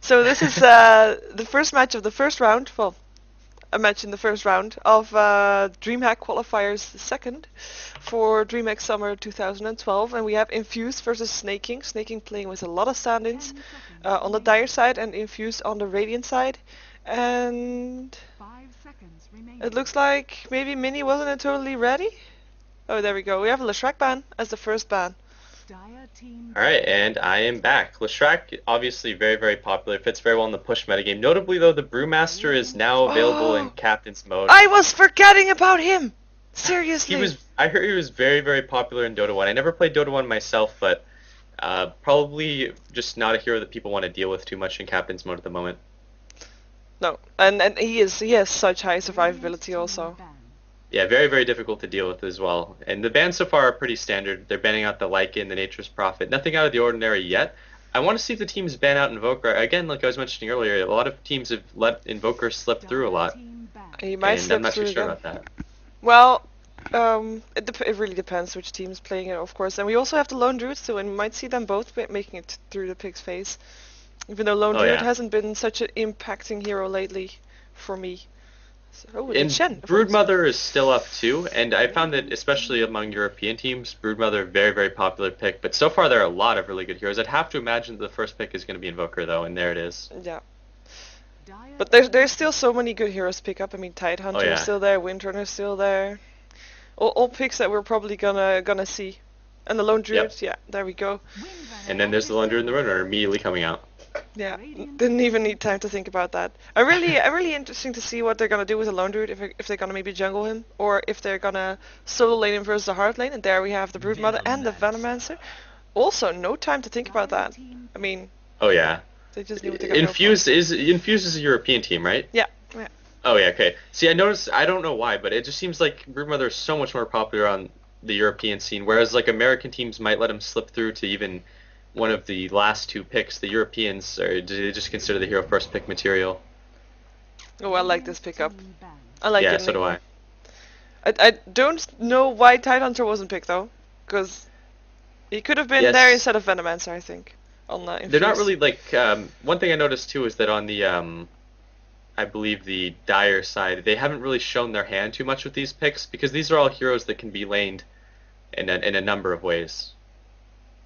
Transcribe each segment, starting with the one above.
So this is the first match of the first round. Well, a match in the first round of DreamHack Qualifiers second for DreamHack Summer 2012, and we have Infused versus Sneyking. Sneyking playing with a lot of stand-ins on the Dire side and Infused on the Radiant side. And it looks like maybe Mini wasn't totally ready. Oh, there we go. We have a Leshrac ban as the first ban. Alright, and I am back. Leshrac, obviously very, very popular, fits very well in the push metagame. Notably, though, the Brewmaster is now available in Captain's mode. I was forgetting about him! Seriously. I heard he was very, very popular in Dota 1. I never played Dota 1 myself, but probably just not a hero that people want to deal with too much in Captain's mode at the moment. No, and he has such high survivability also. Yeah, very, very difficult to deal with as well. And the bans so far are pretty standard. They're banning out the Lycan, the Nature's Prophet. Nothing out of the ordinary yet. I want to see if the teams ban out Invoker. Again, like I was mentioning earlier, a lot of teams have let Invoker slip through a lot. He might slip I'm not through too sure again. about that. Well, it really depends which team's playing it, of course. And we also have the Lone Druids too, and we might see them both making it through the pig's phase. Even though Lone Druid hasn't been such an impacting hero lately for me. So, and Broodmother is still up too, and I found that especially among European teams, Broodmother very, very popular pick. But so far there are a lot of really good heroes. I'd have to imagine the first pick is going to be Invoker though, and there it is. Yeah. But there's still so many good heroes to pick up. I mean, Tidehunter is still there, Windrunner is still there. All picks that we're probably gonna see. And the Lone Druid, yeah, there we go. And then there's the Lone Druid and the Windrunner immediately coming out. Yeah, didn't even need time to think about that. I'm really interesting to see what they're gonna do with the Lone Druid, if they're gonna maybe jungle him, or if they're gonna solo lane him versus the hard lane. And there we have the Broodmother and the Venomancer. Also, no time to think about that. I mean, oh yeah, they just knew what they're gonna Infused is a European team, right? Yeah. Yeah. Oh yeah, okay. See, I noticed. I don't know why, but it just seems like Broodmother is so much more popular on the European scene, whereas like American teams might let him slip through to even one of the last two picks. The Europeans, or do they just consider the hero first pick material? Oh, I like this pickup. I like it. Yeah, so do I. I don't know why Tidehunter wasn't picked though, because he could have been there instead of Venomancer, I think. On the They're not really like. One thing I noticed too is that on the I believe the Dire side, they haven't really shown their hand too much with these picks because these are all heroes that can be laned in a number of ways.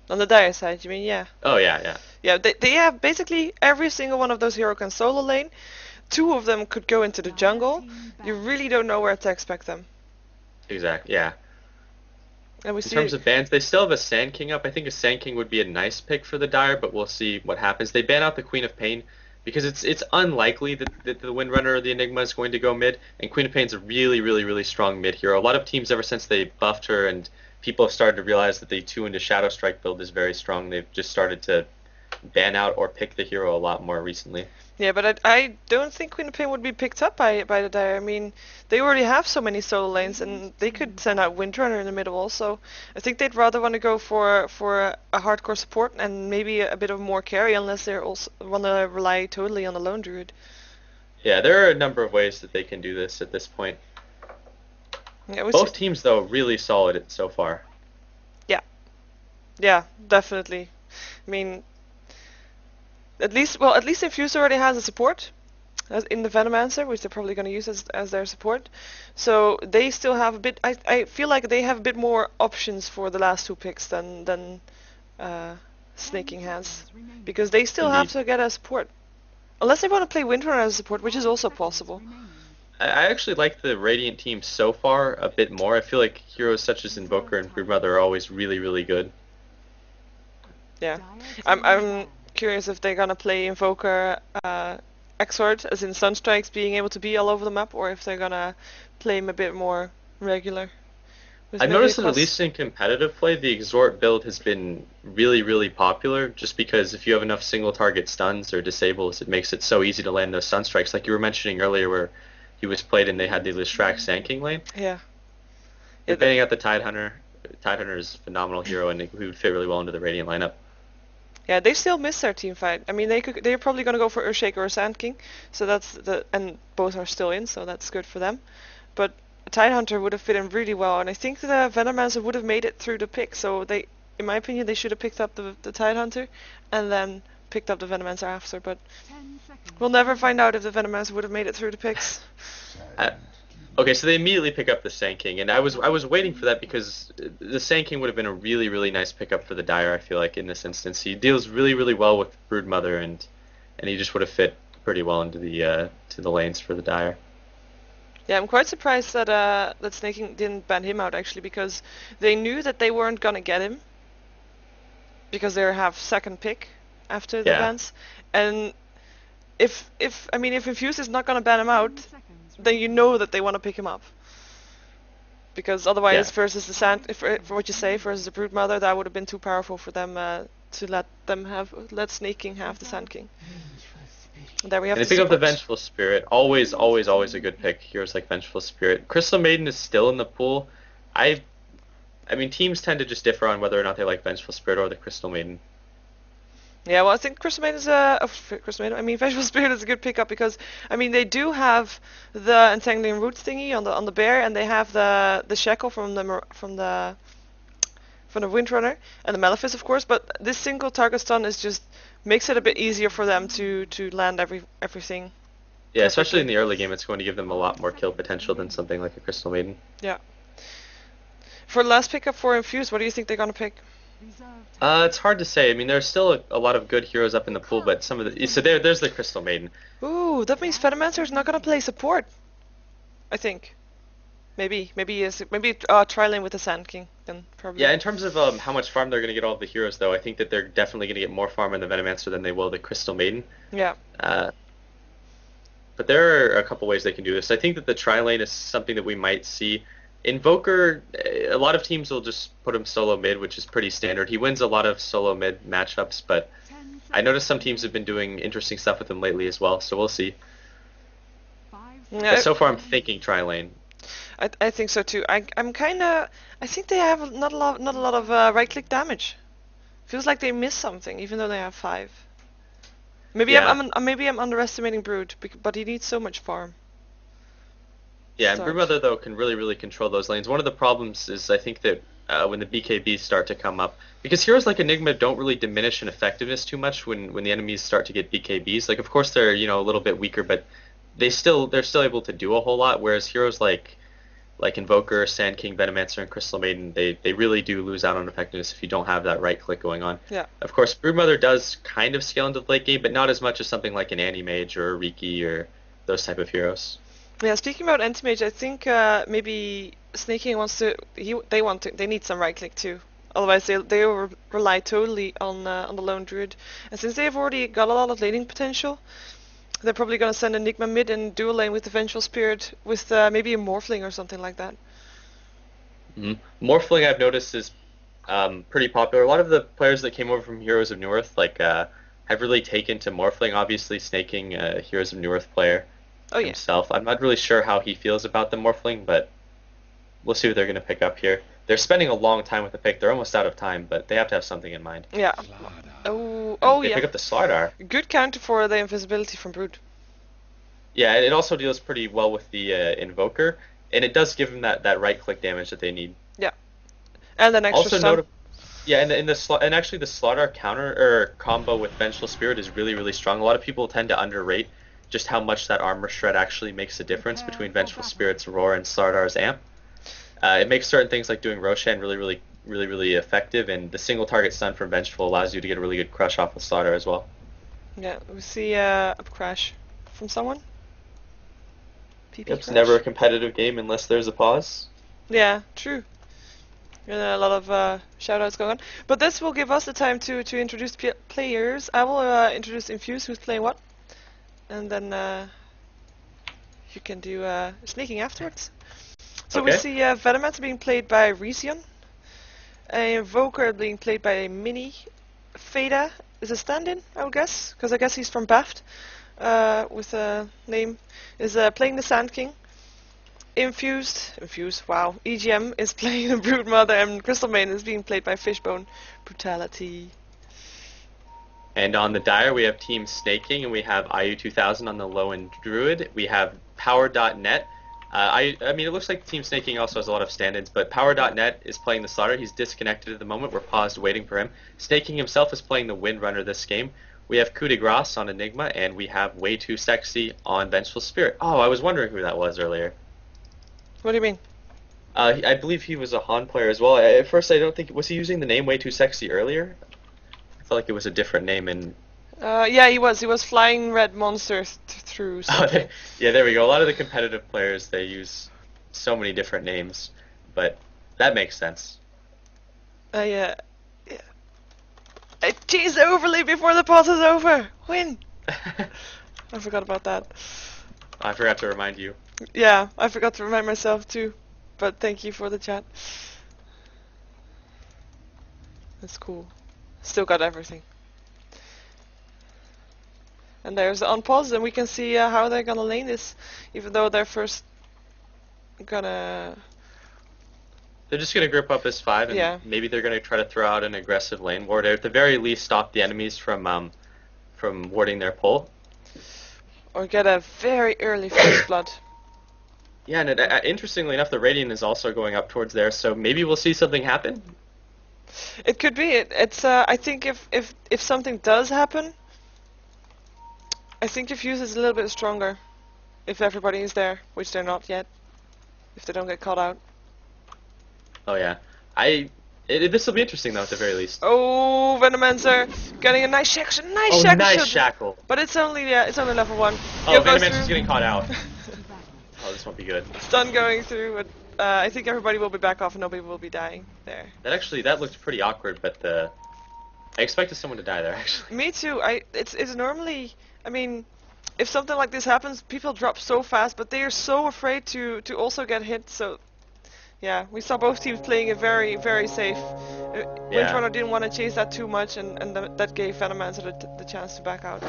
On the Dire side, you mean? Yeah. Oh yeah, yeah. Yeah, they have basically every single one of those heroes can solo lane. Two of them could go into the jungle. You really don't know where to expect them. Exactly. Yeah. And in terms of bans, they still have a Sand King up. I think a Sand King would be a nice pick for the Dire, but we'll see what happens. They ban out the Queen of Pain because it's unlikely that the Windrunner or the Enigma is going to go mid, and Queen of Pain's a really, really, really strong mid hero. A lot of teams, ever since they buffed her and people have started to realize that the 2 into Shadow Strike build is very strong, they've just started to ban out or pick the hero a lot more recently. Yeah, but I don't think Queen of Pain would be picked up by the Dire. I mean, they already have so many solo lanes, and they could send out Windrunner in the middle also. I think they'd rather want to go for a hardcore support and maybe a bit of more carry, unless they also want to rely totally on the Lone Druid. Yeah, there are a number of ways that they can do this at this point. Yeah, both teams, though, really solid so far. Yeah. Yeah, definitely. I mean, at least Infused already has a support in the Venomancer, which they're probably going to use as their support. So they still have a bit. I feel like they have a bit more options for the last two picks than Sneyking has, because they still have to get a support, unless they want to play Windrunner as a support, which is also possible. I actually like the Radiant team so far a bit more. I feel like heroes such as Invoker and Broodmother are always really, really good. Yeah, I'm curious if they're gonna play Invoker Exort, as in Sunstrikes being able to be all over the map, or if they're gonna play him a bit more regular. I've noticed that at least in competitive play, the Exort build has been really, really popular, just because if you have enough single target stuns or disables, it makes it so easy to land those Sunstrikes, like you were mentioning earlier where he was played and they had the Leshrac Sand King lane. Yeah. They're banning out the Tidehunter. Tidehunter is a phenomenal hero and he would fit really well into the Radiant lineup. Yeah, they still miss their team fight. I mean, they're probably gonna go for Earthshaker or Sand King, so and both are still in, so that's good for them. But Tidehunter would have fit in really well, and I think the Venomancer would have made it through the pick. So in my opinion, they should have picked up the Tidehunter and then picked up the Venomancer after, but we'll never find out if the Venomancer would have made it through the picks. Okay, so they immediately pick up the Sneyking, and I was waiting for that because the Sneyking would have been a really, really nice pickup for the Dire, I feel like, in this instance. He deals really, really well with Broodmother, and he just would have fit pretty well into the to the lanes for the Dire. Yeah, I'm quite surprised that that Sneyking didn't ban him out, actually, because they knew that they weren't gonna get him, because they have second pick after the bans. And if Infused is not gonna ban him out, then you know that they want to pick him up. Because otherwise, versus the for what you say, versus the Broodmother, that would have been too powerful for them to let Sneyking have the Sand King. And there we have. And they pick up the Vengeful Spirit. Always, always, always a good pick. Heroes like Vengeful Spirit. Crystal Maiden is still in the pool. I mean, teams tend to just differ on whether or not they like Vengeful Spirit or the Crystal Maiden. Yeah, well, I think Crystal Maiden is Vengeful Spirit is a good pickup because, I mean, they do have the Entangling Roots thingy on the bear, and they have the shackle from the Windrunner and the Malefice, of course. But this single target stun is just makes it a bit easier for them to land everything. Yeah, especially in the early game, it's going to give them a lot more kill potential than something like a Crystal Maiden. Yeah. For the last pickup for Infused, what do you think they're gonna pick? It's hard to say. I mean, there's still a lot of good heroes up in the pool, but some of the there's the Crystal Maiden. Ooh, that means Venomancer is not gonna play support. I think. Maybe tri-lane with the Sand King then probably. Yeah, in terms of how much farm they're gonna get all of the heroes, though, I think that they're definitely gonna get more farm in the Venomancer than they will the Crystal Maiden. Yeah. But there are a couple ways they can do this. I think that the tri-lane is something that we might see. Invoker, a lot of teams will just put him solo mid, which is pretty standard. He wins a lot of solo mid matchups, but I noticed some teams have been doing interesting stuff with him lately as well, so we'll see. Yeah, but so far I'm thinking tri-lane. I think so too. I think they have not a lot of right-click damage. Feels like they miss something, even though they have 5. Maybe I'm underestimating Brood, but he needs so much farm. Yeah, and Broodmother, though, can really, really control those lanes. One of the problems is, I think, that when the BKBs start to come up, because heroes like Enigma don't really diminish in effectiveness too much when the enemies start to get BKBs. Like, of course, they're, a little bit weaker, but they're still able to do a whole lot, whereas heroes like Invoker, Sand King, Venomancer, and Crystal Maiden, they really do lose out on effectiveness if you don't have that right click going on. Yeah. Of course, Broodmother does kind of scale into the late game, but not as much as something like an Anti-Mage or a Riki or those type of heroes. Yeah, speaking about Anti-Mage, I think maybe Sneyking they need some right click too. Otherwise they will rely totally on the lone druid. And since they have already got a lot of laning potential, they're probably gonna send Enigma mid and dual lane with the Vengeful Spirit with maybe a Morphling or something like that. Mm-hmm. Morphling, I've noticed, is pretty popular. A lot of the players that came over from Heroes of Newerth have really taken to Morphling. Obviously, Sneyking, Heroes of Newerth player. Himself. I'm not really sure how he feels about the Morphling, but we'll see what they're going to pick up here. They're spending a long time with the pick. They're almost out of time, but they have to have something in mind. Yeah. They pick up the Slardar. Good counter for the invisibility from Brood. Yeah, it also deals pretty well with the Invoker, and it does give them that right-click damage that they need. Yeah. And an extra stun. Yeah, and actually the Slardar counter or combo with Vengeful Spirit is really, really strong. A lot of people tend to underrate just how much that armor shred actually makes a difference between Vengeful Spirit's Roar and Slardar's Amp. It makes certain things like doing Roshan really, really, really, really effective, and the single target stun from Vengeful allows you to get a really good crush off of Slardar as well. Yeah, we see a crash from someone. It's never a competitive game unless there's a pause. Yeah, true. And a lot of shoutouts going on. But this will give us the time to introduce players. I will introduce Infused, who's playing what. And then you can do Sneyking afterwards. So we see Venomancer being played by Rizion, Invoker being played by Mini, Fada is a stand-in, I would guess, because I guess he's from Baft, with a name, is playing the Sand King. Infused, wow, EGM is playing the Broodmother, and Crystal Maiden is being played by Fishbone Brutality. And on the Dire, we have Team Sneyking, and we have IU2000 on the low-end Druid. We have Power.net. I mean, it looks like Team Sneyking also has a lot of stand-ins, but Power.net is playing the Slaughter. He's disconnected at the moment. We're paused waiting for him. Sneyking himself is playing the Windrunner this game. We have Coup de Grace on Enigma, and we have Way Too Sexy on Vengeful Spirit. Oh, I was wondering who that was earlier. What do you mean? I believe he was a Han player as well. At first, I don't think... Was he using the name Way Too Sexy earlier? I felt like it was a different name in... Yeah, he was. He was flying red monsters through something. Yeah, there we go. A lot of the competitive players, they use so many different names, but that makes sense. Yeah. I tease overly before the pot is over. Win. I forgot about that. I forgot to remind you. Yeah, I forgot to remind myself too. But thank you for the chat. That's cool. Still got everything. And there's the unpause, and we can see how they're gonna lane this, even though they're first gonna... They're just gonna grip up as 5, and maybe they're gonna try to throw out an aggressive lane ward, or at the very least stop the enemies from warding their pull. Or get a very early first blood. Yeah, and interestingly enough, the Radiant is also going up towards there, so maybe we'll see something happen. It could be. It's. I think if something does happen, I think Infused is a little bit stronger. If everybody is there, which they're not yet. If they don't get caught out. Oh yeah, this will be interesting though at the very least. Oh, Venomancer getting a nice shackle. Nice shackle. But it's only level 1. Oh, Venomancer's getting caught out. Oh, this won't be good. Stun going through, but I think everybody will be back off and nobody will be dying there. That looked pretty awkward, but I expected someone to die there actually. Me too. It's normally, I mean, if something like this happens, people drop so fast, but they are so afraid to also get hit. So yeah, we saw both teams playing it very, very safe. Windrunner didn't want to chase that too much, and that gave Venomancer the chance to back out.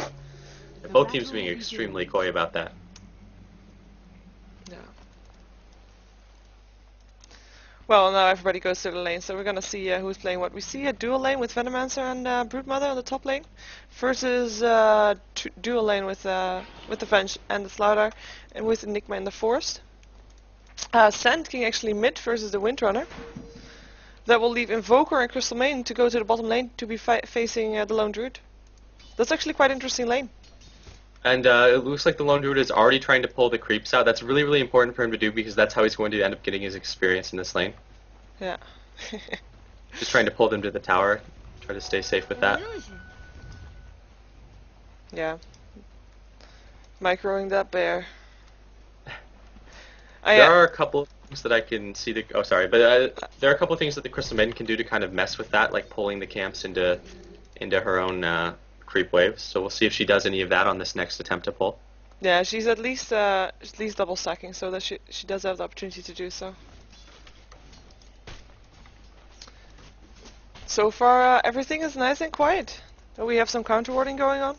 Both teams being extremely coy about that. Yeah. Well, now everybody goes to the lane, so we're gonna see who's playing what. We see a dual lane with Venomancer and Broodmother on the top lane, versus dual lane with the Venge and the Slaughter, and with Enigma in the forest. Sneyking actually mid versus the Windrunner. That will leave Invoker and Crystal Main to go to the bottom lane to be facing the Lone Druid. That's actually quite an interesting lane. And it looks like the Lone Druid is already trying to pull the creeps out. That's really, really important for him to do because that's how he's going to end up getting his experience in this lane. Yeah. Just trying to pull them to the tower. Try to stay safe with that. Yeah. Microing that bear. There are a couple of things that I can see there are a couple of things that the Crystal Maiden can do to kind of mess with that, like pulling the camps into her own creep waves. So we'll see if she does any of that on this next attempt to pull. Yeah, she's at least double stacking, so that she does have the opportunity to do so. So far, everything is nice and quiet. We have some counter warding going on.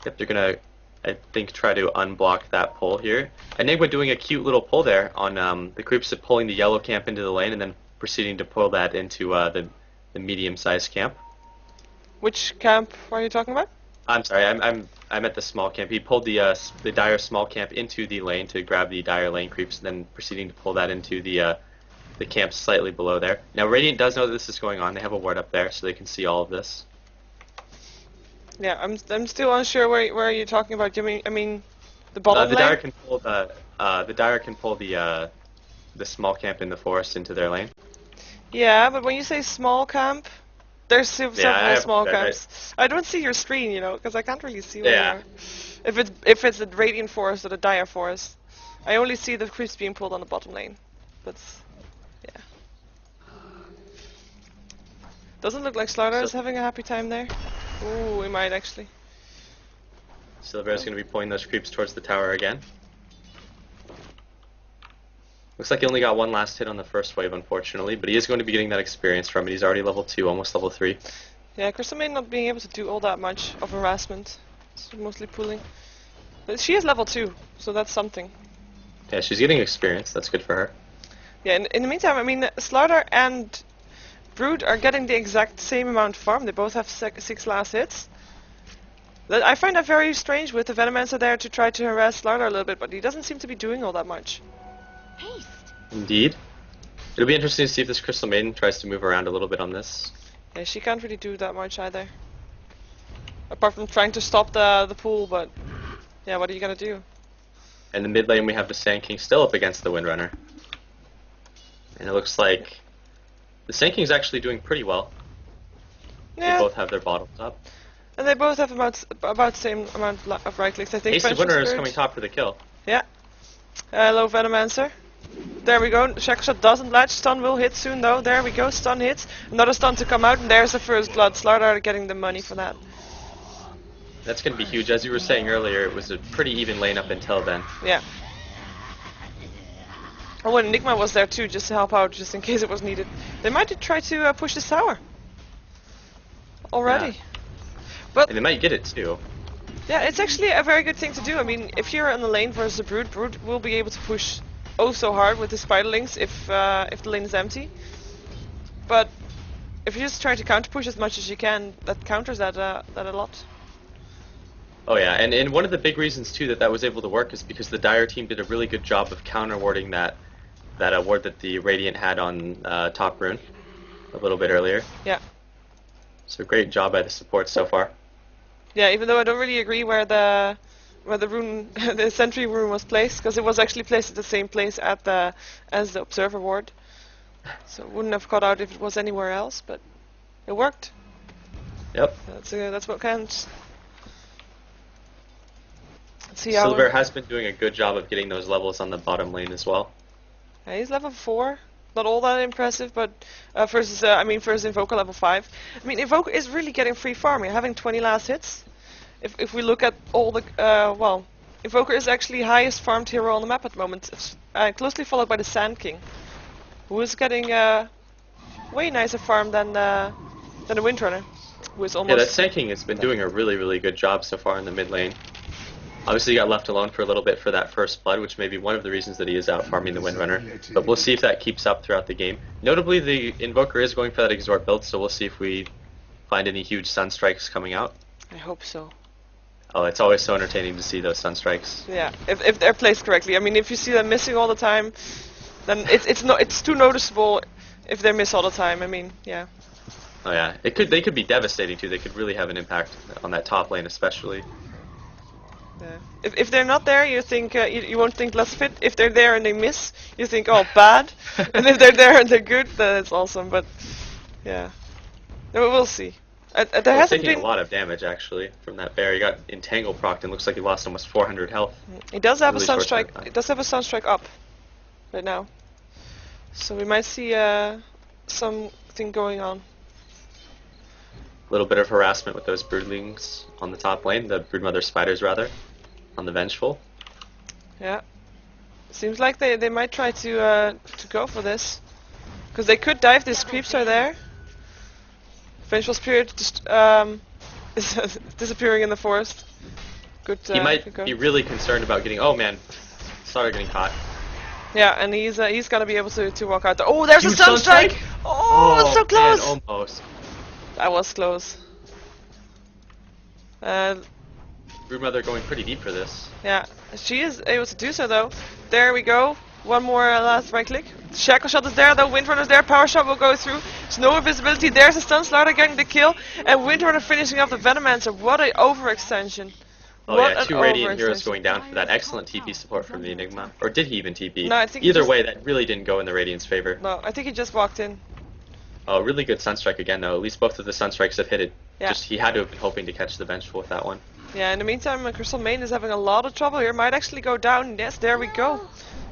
Yep, they're gonna, I think, try to unblock that pull here. Enigma doing a cute little pull there on the creeps, pulling the yellow camp into the lane and then proceeding to pull that into the medium-sized camp. Which camp are you talking about? I'm sorry, I'm at the small camp. He pulled the dire small camp into the lane to grab the dire lane creeps, and then proceeding to pull that into the camp slightly below there. Now Radiant does know that this is going on. They have a ward up there, so they can see all of this. Yeah, I'm still unsure where you're talking about. I mean the bottom the lane? dire can pull the dire can pull the small camp in the forest into their lane. Yeah, but when you say small camp, there's several small camps. I don't see your screen, because I can't really see where you are. If it's a Radiant forest or the dire forest, I only see the creeps being pulled on the bottom lane. But yeah, doesn't look like Slaughter is having a happy time there. Ooh, we might actually. Silver's going to be pulling those creeps towards the tower again. Looks like he only got one last hit on the first wave, unfortunately, but he is going to be getting that experience from it. He's already level 2, almost level 3. Yeah, Crystal Maiden not being able to do all that much of harassment. It's mostly pulling. But she is level 2, so that's something. Yeah, she's getting experience. That's good for her. Yeah, in the meantime, I mean, Slaughter and Brood are getting the exact same amount of farm. They both have 6 last hits. I find that very strange with the Venomancer there to try to harass Slaughter a little bit, but he doesn't seem to be doing all that much. Haste. Indeed. It'll be interesting to see if this Crystal Maiden tries to move around a little bit on this. Yeah, she can't really do that much either. apart from trying to stop the pool, but yeah, what are you gonna do? In the mid lane, we have the Sneyking still up against the Windrunner. And it looks like the Snayking's actually doing pretty well. Yeah. They both have their bottoms up. And they both have about the same amount of right clicks, I think. Ace of Windrunner is coming top for the kill. Yeah. Hello, Venomancer. There we go. Shackle Shot doesn't latch. Stun will hit soon, though. There we go. Stun hits. Another stun to come out, and there's the first blood. Slardar getting the money for that. That's going to be huge. As you were saying earlier, it was a pretty even lane up until then. Yeah. Oh, and Enigma was there too, just to help out, just in case it was needed. They might try to push this tower. Already. Yeah. But and they might get it too. yeah, it's actually a very good thing to do. I mean, if you're in the lane versus a Brood, Brood will be able to push oh so hard with the Spiderlings if the lane is empty. But if you're just trying to counter push as much as you can, that counters that a lot. Oh yeah, and one of the big reasons too that was able to work is because the Dire team did a really good job of counter-warding that ward that the Radiant had on top rune a little bit earlier. Yeah. So great job by the support so far. Yeah, even though I don't really agree where the rune, the sentry rune was placed, because it was actually placed at the same place as the observer ward. So it wouldn't have caught out if it was anywhere else, but it worked. Yep. That's what counts. Let's see Silver has been doing a good job of getting those levels on the bottom lane as well. Yeah, he's level 4. Not all that impressive, but versus Invoker level 5. I mean, Invoker is really getting free farming, having 20 last hits. If we look at all the well, Invoker is actually highest farmed hero on the map at the moment, closely followed by the Sand King, who is getting way nicer farm than the Windrunner, who is almost. Yeah, that Sand King has been doing a really good job so far in the mid lane. Obviously, he got left alone for a little bit for that first blood, which may be one of the reasons that he is out farming the Windrunner. But we'll see if that keeps up throughout the game. Notably, the Invoker is going for that Exort build, so we'll see if we find any huge Sunstrikes coming out. I hope so. Oh, it's always so entertaining to see those Sunstrikes. Yeah, if they're placed correctly. I mean, if you see them missing all the time, then it's too noticeable if they miss all the time. I mean, yeah. Oh yeah, they could be devastating too. They could really have an impact on that top lane, especially. Yeah. If they're not there, you think you won't think less fit. If they're there and they miss, you think, oh, bad. And if they're there and they're good, then it's awesome. But yeah, we'll see. There He's hasn't taking been a lot of damage actually from that bear. He got entangle procced and looks like he lost almost 400 health. He does have Really a short sunstrike. time. He does have a sunstrike up right now, so we might see something going on. A little bit of harassment with those broodlings on the top lane, the broodmother spiders rather, on the Vengeful. Yeah, seems like they might try to go for this, because they could dive. These creeps are there. Vengeful Spirit just is disappearing in the forest. Good. He might be really concerned about getting. Oh man, started getting caught. Yeah, and he's gonna be able to walk out there. Oh, there's Huge a sunstrike! Oh, it's so close! Man, almost. That was close. Broodmother going pretty deep for this. Yeah, she is able to do so though. There we go. One more last right click. Shackle Shot is there though. Windrunner's there. Power Shot will go through. There's no invisibility. There's a stun. Slardar getting the kill, and Windrunner finishing off the Venomancer. What an overextension! Oh What yeah, an 2 Radiant heroes overextension. going down for that excellent TP support from the Enigma. Or did he even TP? No, I think he Either just- way, that really didn't go in the Radiant's favor. No, I think he just walked in. Oh, really good Sunstrike again though. At least both of the Sunstrikes have hit it. Yeah. Just he had to have been hoping to catch the Vengeful with that one. Yeah, in the meantime, Crystal Main is having a lot of trouble here. Might actually go down. Yes, there we go.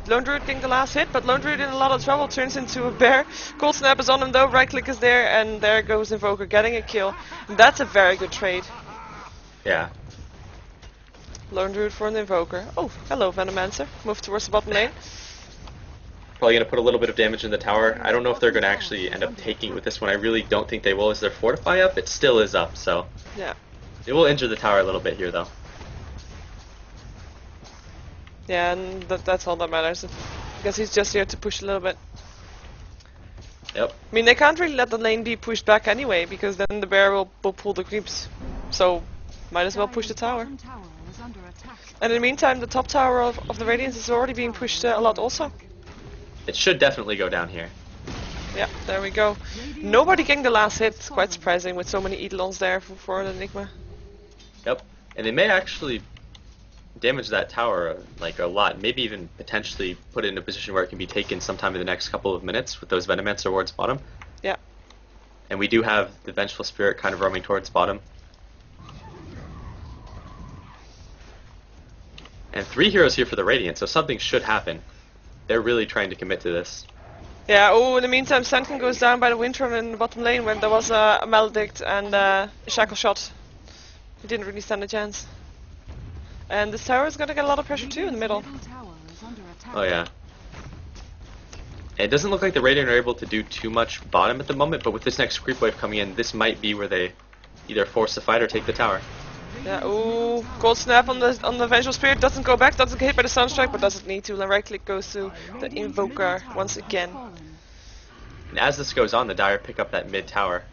Lone Druid getting the last hit, but Lone Druid in a lot of trouble. Turns into a bear. Cold Snap is on him though. Right click is there, and there goes Invoker getting a kill. And that's a very good trade. Yeah. Lone Druid for an Invoker. Oh, hello Venomancer. Move towards the bottom lane. Probably going to put a little bit of damage in the tower. I don't know if they're going to actually end up taking it with this one. I really don't think they will. Is their Fortify up? It still is up, so... Yeah. It will injure the tower a little bit here, though. Yeah, and that's all that matters. I guess he's just here to push a little bit. Yep. I mean, they can't really let the lane be pushed back anyway, because then the bear will pull the creeps. So, might as well push the tower. And in the meantime, the top tower of the Radiance is already being pushed a lot also. It should definitely go down here. Yeah, there we go. Nobody getting the last hit. Quite surprising with so many Eidolons there for the Enigma. Yep. And they may actually damage that tower like a lot, maybe even potentially put it in a position where it can be taken sometime in the next couple of minutes with those Venomancer wards bottom. Yeah. And we do have the Vengeful Spirit kind of roaming towards bottom. And 3 heroes here for the Radiant, so something should happen. They're really trying to commit to this. Yeah, oh, in the meantime, Sneyking goes down by the Windrunner in the bottom lane when there was a Maledict and a Shackle Shot. He didn't really stand a chance. And this tower is gonna get a lot of pressure too in the middle. Oh yeah. It doesn't look like the Radiant are able to do too much bottom at the moment, but with this next creep wave coming in, this might be where they either force the fight or take the tower. Yeah, ooh, Cold Snap on the Vengeful Spirit, doesn't go back, doesn't get hit by the Sunstrike, but doesn't need to. And right click goes to the Invoker once again. And as this goes on, the Dire pick up that mid tower.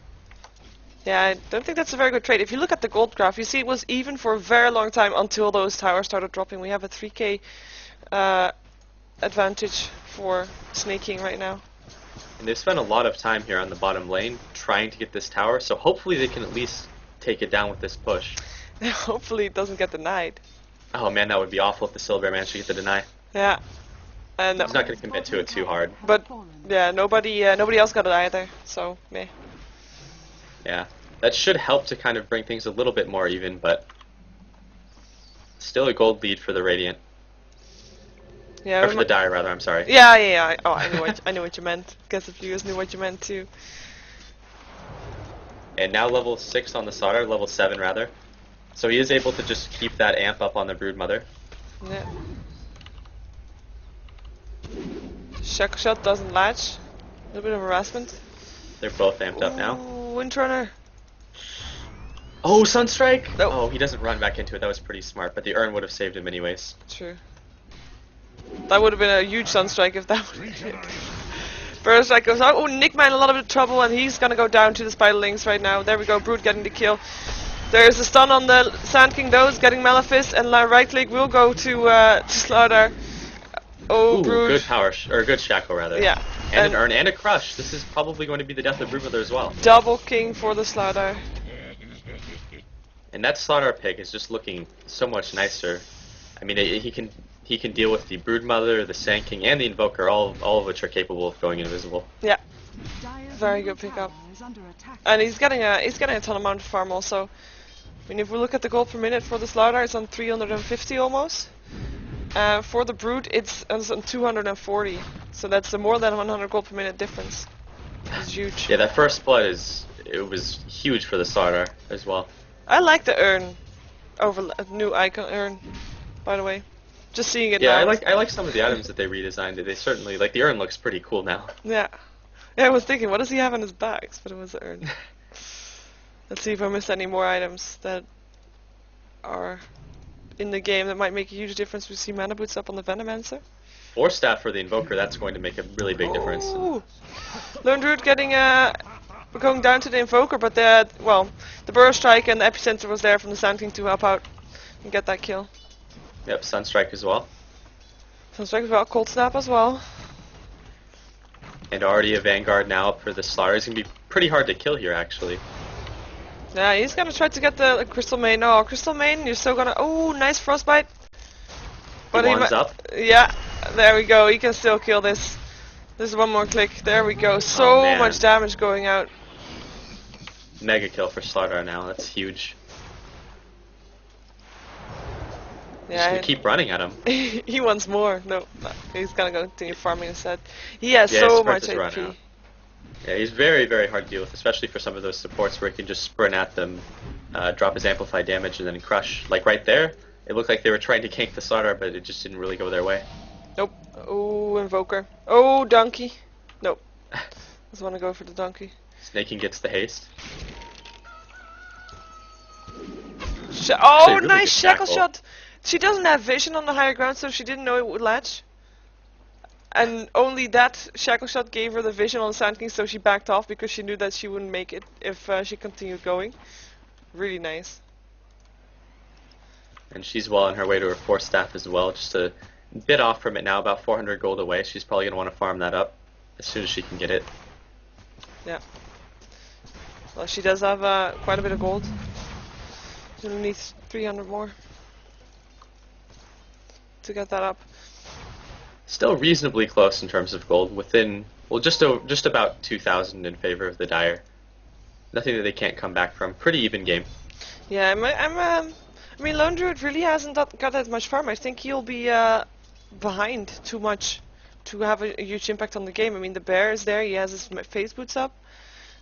Yeah, I don't think that's a very good trade. If you look at the gold graph, you see it was even for a very long time until those towers started dropping. We have a 3k advantage for Sneyking right now. And they've spent a lot of time here on the bottom lane trying to get this tower, so hopefully they can at least take it down with this push. Hopefully it doesn't get denied. Oh man, that would be awful if the Silver managed to get the deny. Yeah. And He's not going to commit to it too hard. But yeah, nobody else got it either. So meh. Yeah, that should help to kind of bring things a little bit more even, but still a gold lead for the Radiant. Yeah. Or for the Dire, rather. I'm sorry. Yeah. Oh, I knew what you meant. Guess the viewers knew what you meant too. And now level 6 on the Slaughter, level 7 rather. So he is able to just keep that amp up on the Broodmother. Yeah. Shackle Shot doesn't latch. A little bit of harassment. They're both amped up now. Windrunner. Oh, Sunstrike! Nope. Oh, he doesn't run back into it. That was pretty smart, but the Urn would have saved him anyways. True. That would have been a huge Sunstrike if that would have hit. Burst Strike goes out. Oh, Nickman in a lot of trouble, and he's gonna go down to the Spiderlings right now. There we go, Brood getting the kill. There's a stun on the Sand King, though, getting Malefice, and right click will go to Slaughter. Oh, Ooh, Brood. good power, or good Shackle rather. Yeah. And an Urn and a Crush. This is probably going to be the death of Broodmother as well. Double King for the Slaughter. And that Slaughter pick is just looking so much nicer. I mean, he can deal with the Broodmother, the Sand King, and the Invoker, all of which are capable of going invisible. Yeah. Very good pickup. And he's getting a ton amount of farm also. I mean, if we look at the gold per minute for the Slaughter, it's on 350 almost. For the Brood, it's on 240. So that's a more than 100 gold per minute difference. It's huge. Yeah, that first blood was huge for the Slaughter as well. I like the urn over new icon urn, by the way. Just seeing it now. Yeah, I like some of the items that they redesigned. They certainly, like, the Urn looks pretty cool now. Yeah. Yeah, I was thinking, what does he have in his bags? But it was the urn. Let's see if I missed any more items that are in the game that might make a huge difference. We see Mana Boots up on the Venomancer. Or Staff for the Invoker, that's going to make a really big difference. Lone Druid getting going down to the Invoker, but the Burrow Strike and the Epicenter was there from the Sand King to help out and get that kill. Yep, Sunstrike as well. Sunstrike as well, Cold Snap as well. And already a Vanguard now up for the Slaughter. It's going to be pretty hard to kill here, actually. Yeah, he's going to try to get the Crystal Main. Oh, Crystal Main, you're still going to... Oh, nice Frostbite. But he up. Yeah, there we go. He can still kill this. There's one more click. There we go. So much damage going out. Mega kill for Slaughter now. That's huge. Yeah, Just gonna keep running at him. he wants more. No, he's gonna go continue farming instead. He has so much AP. Yeah, he's very, very hard to deal with, especially for some of those supports where he can just sprint at them, drop his amplified damage, and then crush. Like right there, it looked like they were trying to gank the Slaughter, but it just didn't really go their way. Nope. Oh, Invoker. Oh, Donkey. Nope. Just want to go for the Donkey. Sneyking gets the haste. Oh, really nice Shackle Shot! She doesn't have vision on the higher ground, so she didn't know it would latch. And only that Shackle Shot gave her the vision on the Sand King, so she backed off because she knew that she wouldn't make it if she continued going. Really nice. And she's well on her way to her 4th staff as well, just a bit off from it now, about 400 gold away. She's probably going to want to farm that up as soon as she can get it. Yeah. Well, she does have quite a bit of gold. Gonna need 300 more to get that up. Still reasonably close in terms of gold, within, well, just about 2,000 in favor of the Dire. Nothing that they can't come back from. Pretty even game. Yeah, I mean, Lone Druid really hasn't got that much farm. I think he'll be behind too much to have a huge impact on the game. I mean, the bear is there, he has his phase boots up,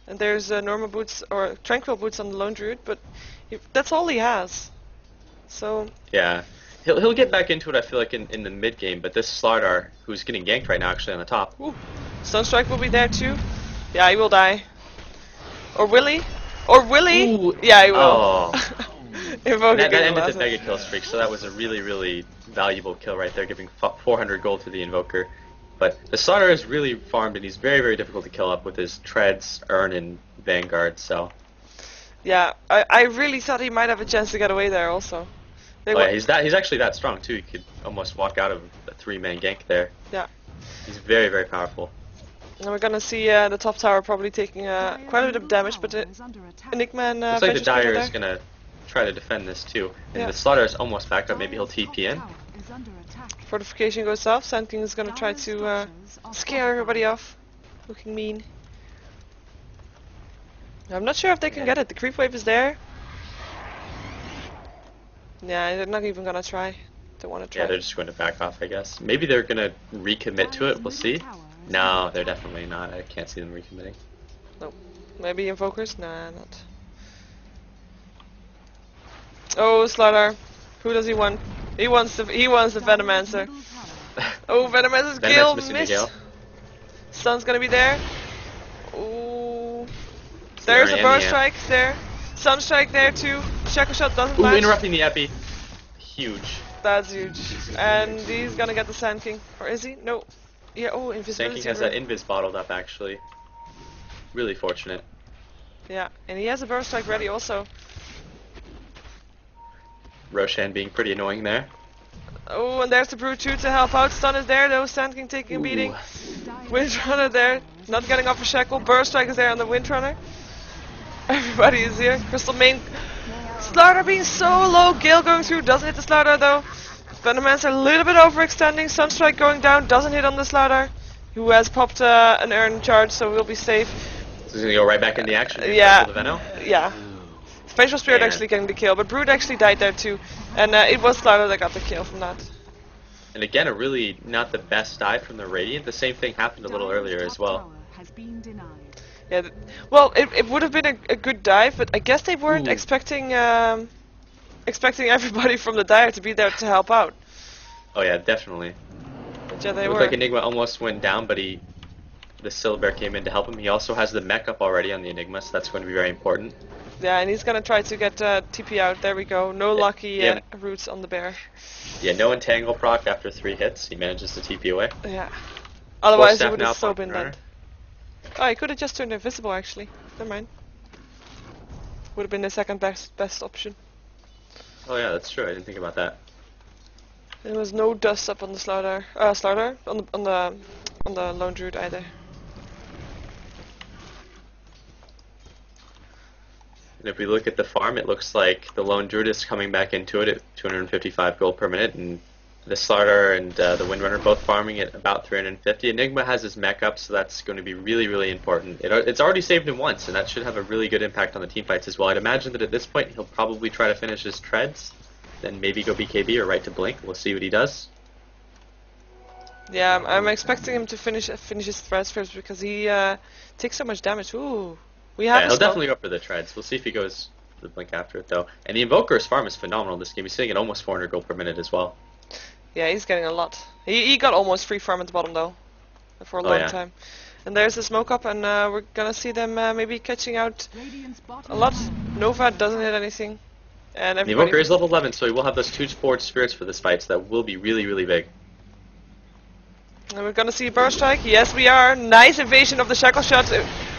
and there's normal boots or tranquil boots on the Lone Druid, but that's all he has. So yeah, he'll get back into it, I feel like, in the mid game, but this Slardar, who's getting ganked right now, actually on the top. Ooh. Sunstrike will be there too. Yeah, he will die. Or will he? Or will he? Ooh. Yeah, he will. Oh. That ended the the mega kill streak, so that was a really, really valuable kill right there, giving 400 gold to the Invoker. But the Slardar is really farmed, and he's very, very difficult to kill up with his Treads, Urn, and Vanguard, so... Yeah, I really thought he might have a chance to get away there also. Yeah, he's actually that strong too. He could almost walk out of a 3-man gank there. Yeah. He's very, very powerful. And we're gonna see the top tower probably taking quite a bit of damage, but Enigma and looks like the Dire is gonna try to defend this too. And the Slaughter is almost back up. Maybe he'll TP in. Fortification goes off. Sneyking is gonna try to scare everybody off, looking mean. I'm not sure if they can get it. The creep wave is there. Yeah, they're not even gonna try. Don't want to try. Yeah, they're just going to back off, I guess. Maybe they're gonna recommit to it. We'll see. No, they're definitely not. I can't see them recommitting. Nope. Maybe Invokers? Nah, not. Oh, Slaughter. Who does he want? He wants the Venomancer. Oh, Venomancer's Gale missed. Sun's gonna be there. Ooh. There's a Burst Strike there. Sunstrike there too. Shackle Shot doesn't match. Ooh, interrupting the Epi. Huge. That's huge. And he's gonna get the Sneyking. Or is he? No. Yeah, oh, invisibility. Sneyking has that Invis bottled up, actually. Really fortunate. Yeah, and he has a Burst Strike ready also. Roshan being pretty annoying there. Oh, and there's the Brute too to help out. Stun is there though. Sneyking taking a beating. Windrunner there, not getting off a shackle. Burst Strike is there on the Windrunner. Everybody is here. Crystal Main. Slaughter being so low. Gale going through. Doesn't hit the Slaughter though. Venomancer a little bit overextending. Sunstrike going down. Doesn't hit on the Slaughter. Who has popped an Urn charge, so we'll be safe. So he's gonna go right back in the action. Yeah. The Veno? Yeah. Facial Spirit actually getting the kill, but Brute actually died there too. And it was Slaughter that got the kill from that. And again, a really not the best dive from the Radiant. The same thing happened a little earlier as well. Yeah, well, it would have been a good dive, but I guess they weren't expecting everybody from the Dire to be there to help out. Oh yeah, definitely. But yeah, they looked were. like Enigma almost went down, but the Silver came in to help him. He also has the mech up already on the Enigma, so that's going to be very important. Yeah, and he's gonna try to get TP out. There we go. No lucky roots on the bear. Yeah, no entangle proc after 3 hits. He manages to TP away. Yeah. Otherwise, he would have so been dead. Oh, he could have just turned invisible actually. Never mind. Would have been the second best option. Oh yeah, that's true. I didn't think about that. There was no dust up on the Slaughter. On the Lone Druid either. And if we look at the farm, it looks like the Lone Druid is coming back into it at 255 gold per minute, and the Slaughter and the Windrunner both farming at about 350. Enigma has his mech up, so that's going to be really, really important. It's already saved him once, and that should have a really good impact on the team fights as well. I'd imagine that at this point he'll probably try to finish his Treads, then maybe go BKB or right to Blink. We'll see what he does. Yeah, I'm expecting him to finish his Threads first because he takes so much damage. Ooh, we have. Yeah, he'll definitely go for the Treads. We'll see if he goes for the Blink after it though. And the Invoker's farm is phenomenal this game. He's sitting at almost 400 gold per minute as well. Yeah, he's getting a lot. He got almost free farm at the bottom though, for a long time. And there's the smoke up, and we're gonna see them maybe catching out a lot. Nova doesn't hit anything, and the Invoker is level 11, so he will have those 2 Forged Spirits for this fight, so that will be really, really big. And we're gonna see Burst Strike. Yes, we are. Nice evasion of the Shackle Shot.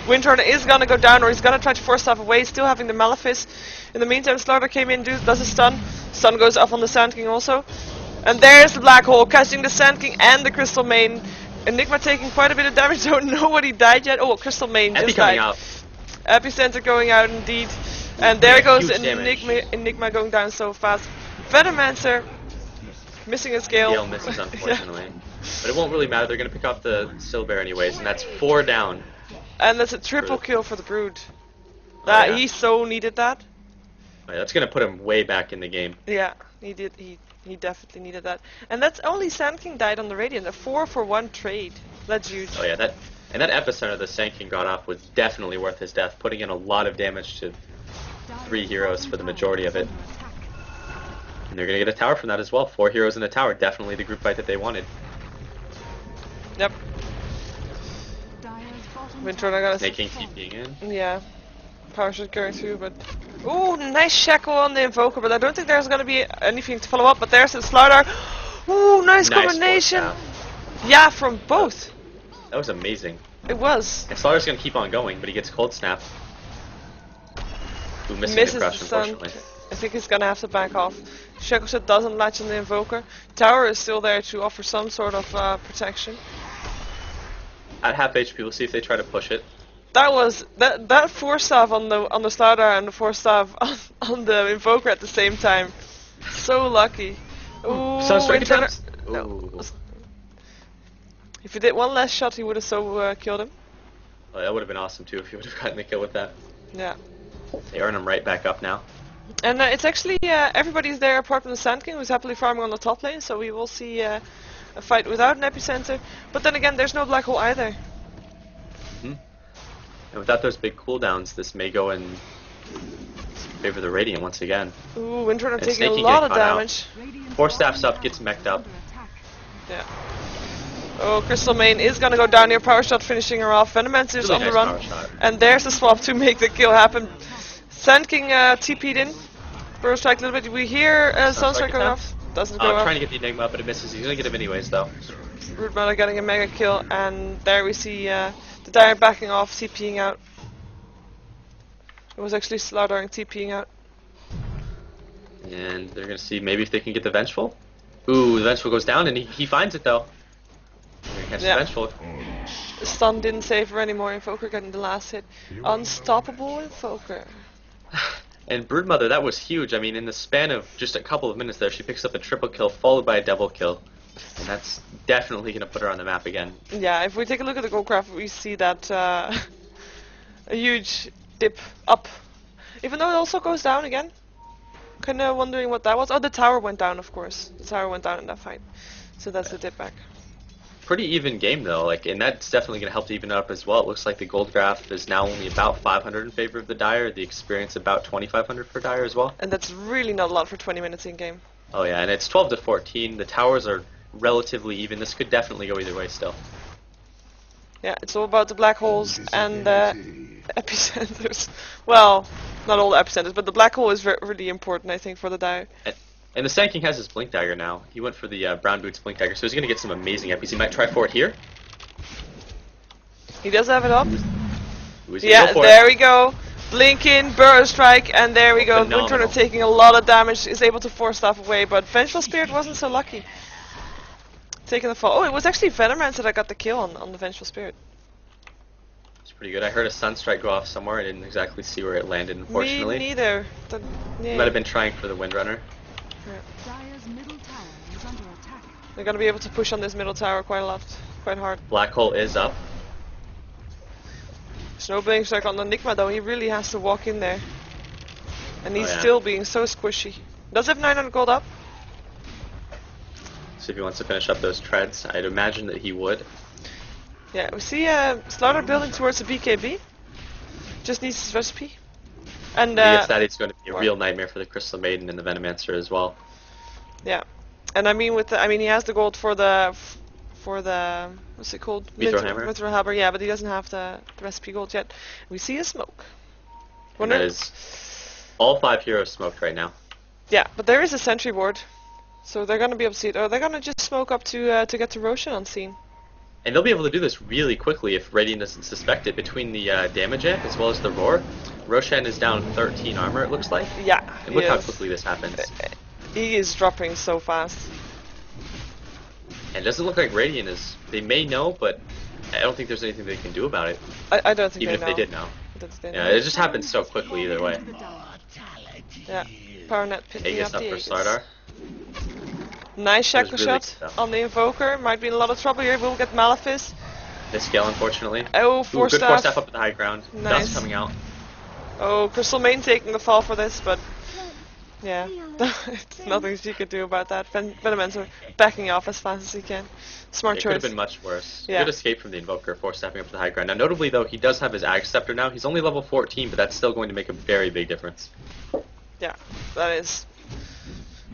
Windrunner is gonna go down, or he's gonna try to force stuff away, still having the Malefice. In the meantime, Slaughter came in, does a stun. Stun goes off on the Sneyking also. And there's the Black Hole, casting the Sneyking and the Crystal Main. Enigma taking quite a bit of damage, don't know what he died yet. Oh, Crystal Main just died. Out. Epicenter going out indeed. And there goes huge damage. Enigma going down so fast. Venomancer missing his Gale. Gale misses, unfortunately. But it won't really matter. They're going to pick off the Silbear anyways, and that's 4 down. And that's a triple kill for the Brood. Oh, yeah. He so needed that. Oh, yeah, that's going to put him way back in the game. Yeah, he did. He definitely needed that. And that's only Sneyking died on the Radiant. A 4-for-1 trade. That's huge. Oh yeah, that epicenter the Sneyking got off was definitely worth his death, putting in a lot of damage to 3 heroes for the majority of it. And they're going to get a tower from that as well. 4 heroes in a tower, definitely the group fight that they wanted. Yep. Winter, I got a Sneyking TPing in. Yeah. Power shot going through, but... Ooh, nice shackle on the Invoker, but I don't think there's going to be anything to follow up, but there's the Slardar. Ooh, nice combination. Yeah, from both. That was amazing. It was. And Slardar's going to keep on going, but he gets Cold Snap. Who misses the crush, unfortunately. I think he's going to have to back off. Shackle shot doesn't latch on the Invoker. Tower is still there to offer some sort of protection. At half HP, we'll see if they try to push it. That was that force staff on the Slardar and the force staff on the Invoker at the same time. So lucky. Ooh, Sunstrike attempts? No. No. If he did one less shot, he would have so killed him. Well, that would have been awesome too if he would have gotten the kill with that. Yeah. They earn him right back up now. And it's actually everybody's there apart from the Sneyking, who's happily farming on the top lane. So we will see a fight without an epicenter. But then again, there's no black hole either. And without those big cooldowns, this may go in favor of the Radiant once again. Ooh, Windrunner taking a Sneyking lot getting of damage. 4 staffs up, gets mech'd up. Yeah. Oh, Crystal Main is gonna go down here. Power shot finishing her off. Venomancer's Really on the nice run. And there's the swap to make the kill happen. Sneyking TP'd in. Burrow strike a little bit. We hear Sunstrike going off. Doesn't go off. Trying to get the Enigma, but it misses. He's gonna get him anyways, though. Rootmother getting a mega kill, and there we see the Dire backing off, TPing out. It was actually Slardar TPing out. And they're gonna see maybe if they can get the Vengeful. Ooh, the Vengeful goes down, and he finds it though. They're gonna catch the Vengeful. Stun didn't save her anymore. Invoker getting the last hit. Unstoppable Invoker. And Broodmother, that was huge. I mean, in the span of just a couple of minutes there, she picks up a triple kill followed by a double kill. And that's definitely going to put her on the map again. Yeah, if we take a look at the gold graph, we see that a huge dip up. Even though it also goes down again. Kind of wondering what that was. Oh, the tower went down, of course. The tower went down in that fight. So that's the dip back. Pretty even game, though. And that's definitely going to help to even it up as well. It looks like the gold graph is now only about 500 in favor of the Dire. The experience about 2,500 for Dire as well. And that's really not a lot for 20 minutes in game. Oh yeah, and it's 12 to 14. The towers are relatively even. This could definitely go either way still. Yeah, it's all about the black holes and epicenters. Well, not all the epicenters, but the black hole is really important, I think, for the Dire. And the Sneyking has his Blink Dagger now. He went for the Brown Boots Blink Dagger, so he's going to get some amazing epis. He might try for it here. He does have it up. Yeah, there we go. Blink in, Burrow Strike, and there we go. Windrunner taking a lot of damage, is able to force staff away, but Vengeful Spirit wasn't so lucky. Taking the fall. Oh, it was actually Venomancer that got the kill on the Vengeful Spirit. It's pretty good. I heard a Sunstrike go off somewhere. I didn't exactly see where it landed, unfortunately. Me neither. Might have been trying for the Windrunner. Yeah. They're gonna be able to push on this middle tower quite a lot, quite hard. Black hole is up. Snowblade Strike on the Enigma though, he really has to walk in there. And he's yeah. still being so squishy. Does have 900 gold up? So if he wants to finish up those treads, I'd imagine that he would. Yeah, we see Slaughter building towards the BKB. Just needs his recipe. And if he gets that, it's going to be a real nightmare for the Crystal Maiden and the Venomancer as well. Yeah, and I mean he has the gold for the what's it called? Mithril Hammer. Mithril Hammer, yeah, but he doesn't have the recipe gold yet. We see a smoke. And that is all 5 heroes smoked right now. Yeah, but there is a sentry ward, so they're gonna be able to see it. Or they're gonna just smoke up to get to Roshan on scene. And they'll be able to do this really quickly if Radiant doesn't suspect it. Between the damage amp as well as the roar, Roshan is down 13 armor, it looks like. Yeah. And look how quickly this happens. He is dropping so fast. And it doesn't look like Radiant is. They may know, but I don't think there's anything they can do about it. I don't think even they know. Even if they did know. Yeah, it just happened so quickly either way. Yeah, PowerNet picking Aegis up up the for Aegis. Slardar. Nice It was shackle really shot good, on the Invoker. Might be in a lot of trouble here. We'll get Malefice. This scale, unfortunately. Oh, Ooh, Force good Staff. Force Staff up at the high ground. Nice. Dust coming out. Oh, Crystal Main taking the fall for this, but yeah, it's nothing she could do about that. Venomancer backing off as fast as he can. Smart It choice. could have been much worse. Yeah. Good escape from the Invoker, Force Staffing up to the high ground. Now, notably, though, he does have his Ag Scepter now. He's only level 14, but that's still going to make a very big difference. Yeah, that is.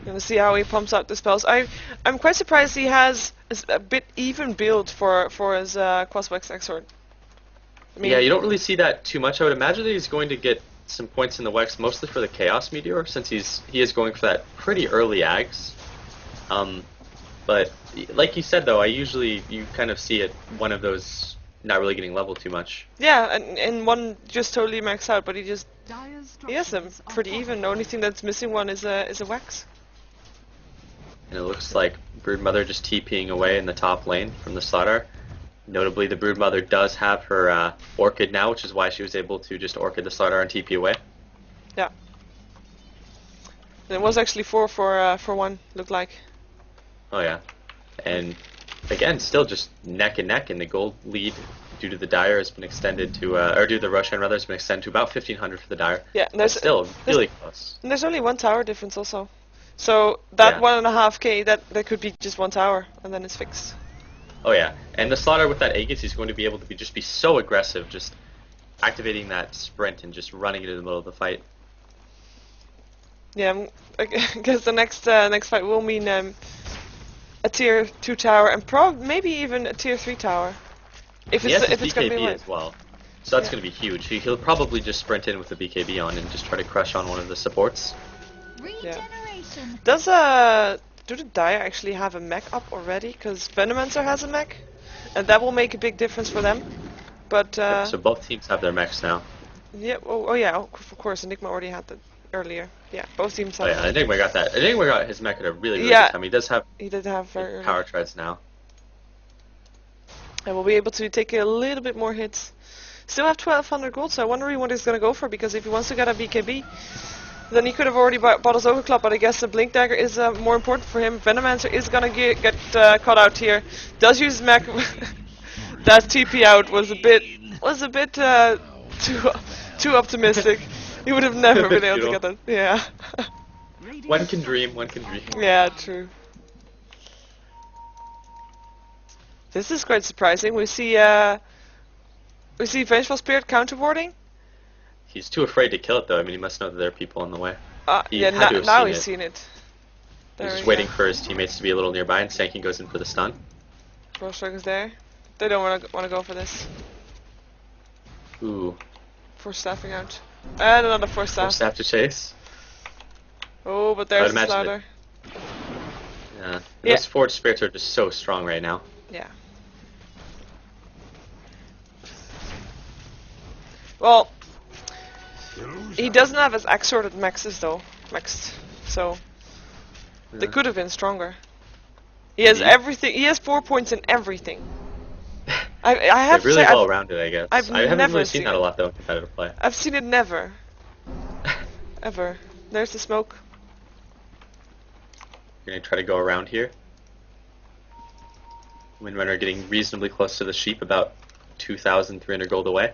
Gonna see how he pumps out the spells. I'm quite surprised he has a bit even build for his Quaswex Exort. I mean, Yeah, you don't really see that too much. I would imagine that he's going to get some points in the Wex, mostly for the Chaos Meteor, since he is going for that pretty early Ags. But like you said, though, you kind of see it one of those not really getting leveled too much. Yeah, and one just totally maxed out, but he has them pretty even. The only thing that's missing one is a Wax. And it looks like Broodmother just TPing away in the top lane from the Slardar. Notably, the Broodmother does have her Orchid now, which is why she was able to just Orchid the Slardar and TP away. Yeah. And it was actually 4 for 1, looked like. Oh yeah. And again, still just neck and neck, and the gold lead due to the Dire has been extended to, or due to the Roshan rather, has been extended to about 1500 for the Dire. Yeah, and there's still really close. And there's only 1 tower difference also. So that Yeah. 1.5k, that could be just 1 tower, and then it's fixed. Oh yeah, and the Slardar with that Aegis, he's going to be able to be so aggressive, just activating that sprint and just running into the middle of the fight. Yeah, I guess the next fight will mean a tier 2 tower and maybe even a tier 3 tower. If He has it's his gonna be BKB light. as well, so that's Yeah. going to be huge. He'll probably just sprint in with the BKB on and just try to crush on one of the supports. Yeah. Do the Dire actually have a mech up already? Because Venomancer has a mech, and that will make a big difference for them. But So both teams have their mechs now. yeah, oh yeah, of course, Enigma already had that earlier. Yeah, both teams Oh have. yeah, Enigma got that. Enigma got his mech at a really Yeah. good time. He does have He did have very early. power treads now. And we'll be able to take a little bit more hits. Still have 1200 gold, so I'm wondering what he's gonna go for, because if he wants to get a BKB, then he could have already bought his Ogre Club, but I guess the Blink Dagger is more important for him. Venomancer is gonna get caught out here. Does use mech. That TP out was a bit too optimistic. He would have never been able to get that. Yeah. One can dream, one can dream. Yeah, true. This is quite surprising. We see Vengeful Spirit counterboarding. He's too afraid to kill it though. I mean, he must know that there are people in the way. He Yeah, had to have now seen he's it. seen it. There He's we just go. waiting for his teammates to be a little nearby, and Sneyking goes in for the stun. Brostrug is there. They don't want to go for this. Ooh, For staffing out. And another force staff. forced to have to chase. Oh, but I there's would the imagine Slardar. Yeah. Yeah. Those Forge Spirits are just so strong right now. Yeah. Well, he doesn't have his Exorted maxes though. Maxed. So they Yeah. could have been stronger. He has Indeed. everything. He has 4 points in everything. I They're have really to say, well rounded, I guess. I've I haven't never really seen seen that it. a lot though in competitive play. I've seen it never. Ever. There's the smoke. You're gonna try to go around here. Windrunner getting reasonably close to the sheep, about 2,300 gold away.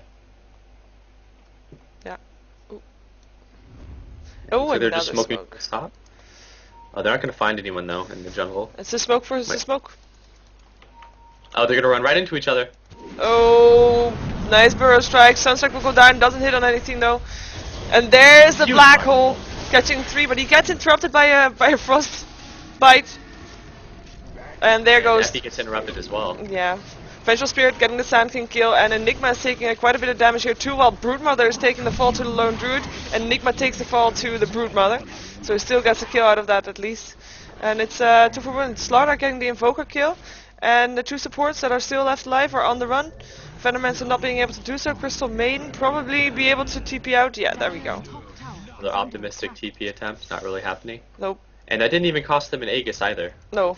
Yeah. Ooh. Oh, So and they're now just the smoking smoke. the top. Oh, they're not gonna find anyone though in the jungle. It's the smoke versus the Wait. smoke. Oh, they're gonna run right into each other. Oh, nice burrow strike. Sunstrike will go down. Doesn't hit on anything though. And there's the Huge black one. hole catching 3, but he gets interrupted by a frost bite. And there goes. Effie gets interrupted as well. Yeah. Vengeful Spirit getting the Sand King kill, and Enigma is taking quite a bit of damage here too, while Broodmother is taking the fall to the Lone Druid, and Enigma takes the fall to the Broodmother. So he still gets a kill out of that at least. And it's 2 for 1. Slardar getting the Invoker kill, and the 2 supports that are still left alive are on the run. Venomancer not being able to do so. Crystal Maiden probably be able to TP out. Yeah, there we go. The optimistic TP attempt, not really happening. Nope. And that didn't even cost them an Aegis either. No.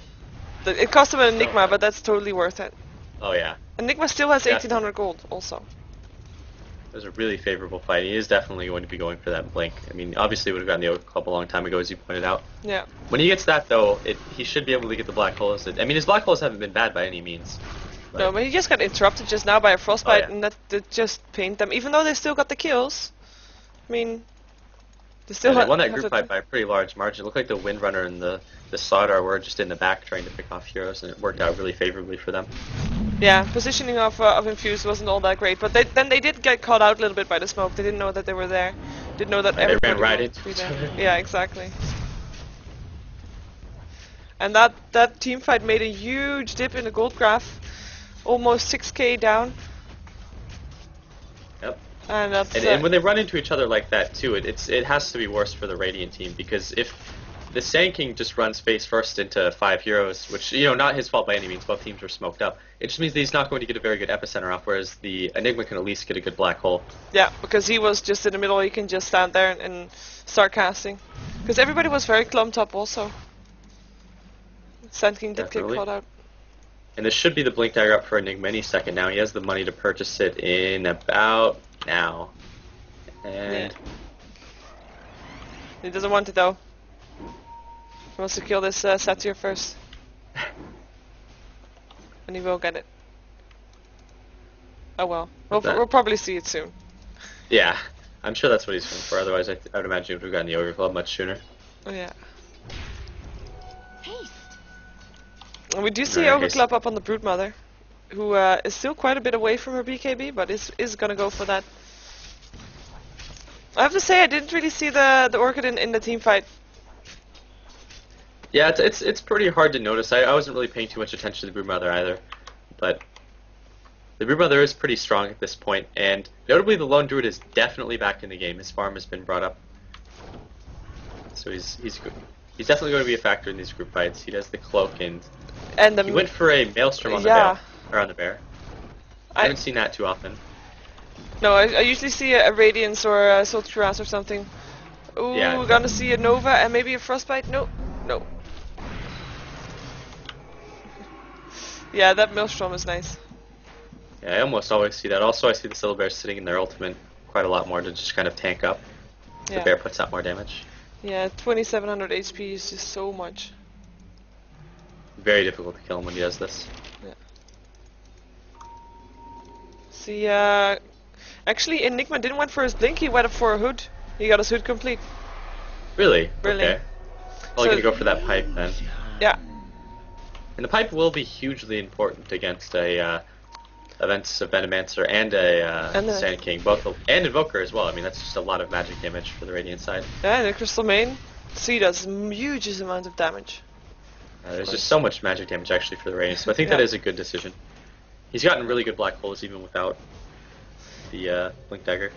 It cost him an Enigma, but that's totally worth it. Oh yeah. Enigma still has Yeah. 1800 gold also. It was a really favorable fight. He is definitely going to be going for that blink. I mean, obviously would have gotten the Ogre Club a long time ago, as you pointed out. Yeah. When he gets that, though, he should be able to get the black holes. I mean, his black holes haven't been bad by any means. No, but he just got interrupted just now by a frostbite, Oh, yeah. and that just pained them. Even though they still got the kills, I mean, they still They won that have group to- fight by a pretty large margin. It looked like the Windrunner and the Slardar were just in the back trying to pick off heroes, and it worked out really favorably for them. Yeah, positioning of Infused wasn't all that great, but then they did get caught out a little bit by the smoke. They didn't know that they were there. Didn't know that Right, they ran everybody right would into be each there. other. Yeah, exactly. And that team fight made a huge dip in the gold graph, almost 6k down. Yep. And that's And when they run into each other like that too, it has to be worse for the Radiant team, because if the Sneyking just runs face first into 5 heroes, which, not his fault by any means, both teams were smoked up, it just means that he's not going to get a very good epicenter off, whereas the Enigma can at least get a good black hole. yeah, because he was just in the middle. He can just stand there and start casting. Because everybody was very clumped up also. Sneyking did get Definitely. caught out. And this should be the Blink Dagger up for Enigma any second now. He has the money to purchase it in about now. And He doesn't want it though. He wants to kill this satyr first. And he will get it. Oh well. We'll probably see it soon. yeah, I'm sure that's what he's going for. Otherwise, I would imagine he would have gotten the Ogre Club much sooner. Oh yeah. Haste. And we do see Very Ogre hasty. Club up on the Broodmother, who is still quite a bit away from her BKB, but is gonna go for that. I have to say I didn't really see the Orchid in the team fight. Yeah, it's pretty hard to notice. I wasn't really paying too much attention to the Broodmother either, but the Broodmother is pretty strong at this point, and notably the Lone Druid is definitely back in the game. His farm has been brought up, so he's good. He's definitely going to be a factor in these group fights. He does the cloak, and And the he went for a Maelstrom on the Yeah. Veil, or on the Bear. I haven't seen that too often. No, I usually see a Radiance or a Soul Cuirass or something. Ooh, Yeah. we're gonna see a Nova and maybe a Frostbite. No. Yeah, that Maelstrom is nice. Yeah, I almost always see that. Also, I see the Silver Bears sitting in their ultimate quite a lot more to just kind of tank up. Yeah. The Bear puts out more damage. Yeah, 2700 HP is just so much. Very difficult to kill him when he does this. See, actually Enigma didn't went for his blink, he went up for a hood. He got his hood complete. Really? Really. Okay. Probably So- gonna go for that pipe then. Yeah. And the pipe will be hugely important against a events of Venomancer and a And a- Sneyking, and Invoker as well. I mean, that's just a lot of magic damage for the Radiant side. Yeah, and the Crystal Main. See, does huge amount of damage. There's just so much magic damage actually for the Radiant, so I think Yeah. that is a good decision. He's gotten really good black holes even without the Blink Dagger.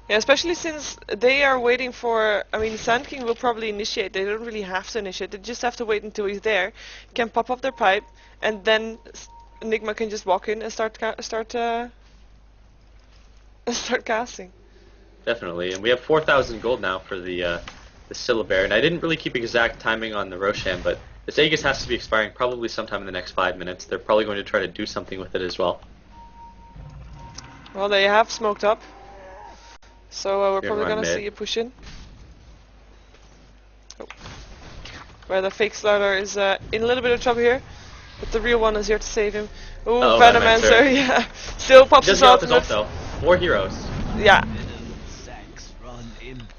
Yeah, especially since they are waiting for... I mean, Sand King will probably initiate. They don't really have to initiate. They just have to wait until he's there, can pop up their pipe, and then Enigma can just walk in and start casting. Definitely, and we have 4,000 gold now for the Syllabear, and I didn't really keep exact timing on the Roshan, but this Aegis has to be expiring probably sometime in the next 5 minutes. They're probably going to try to do something with it as well. Well, they have smoked up. So we're They're probably going gonna mid. see a push in. Oh. Where the fake Slardar is in a little bit of trouble here. But the real one is here to save him. Ooh, Uh-oh, Venomancer, Venomancer. yeah. Still pops He does his get off his ultimate. ult though. 4 heroes. Yeah.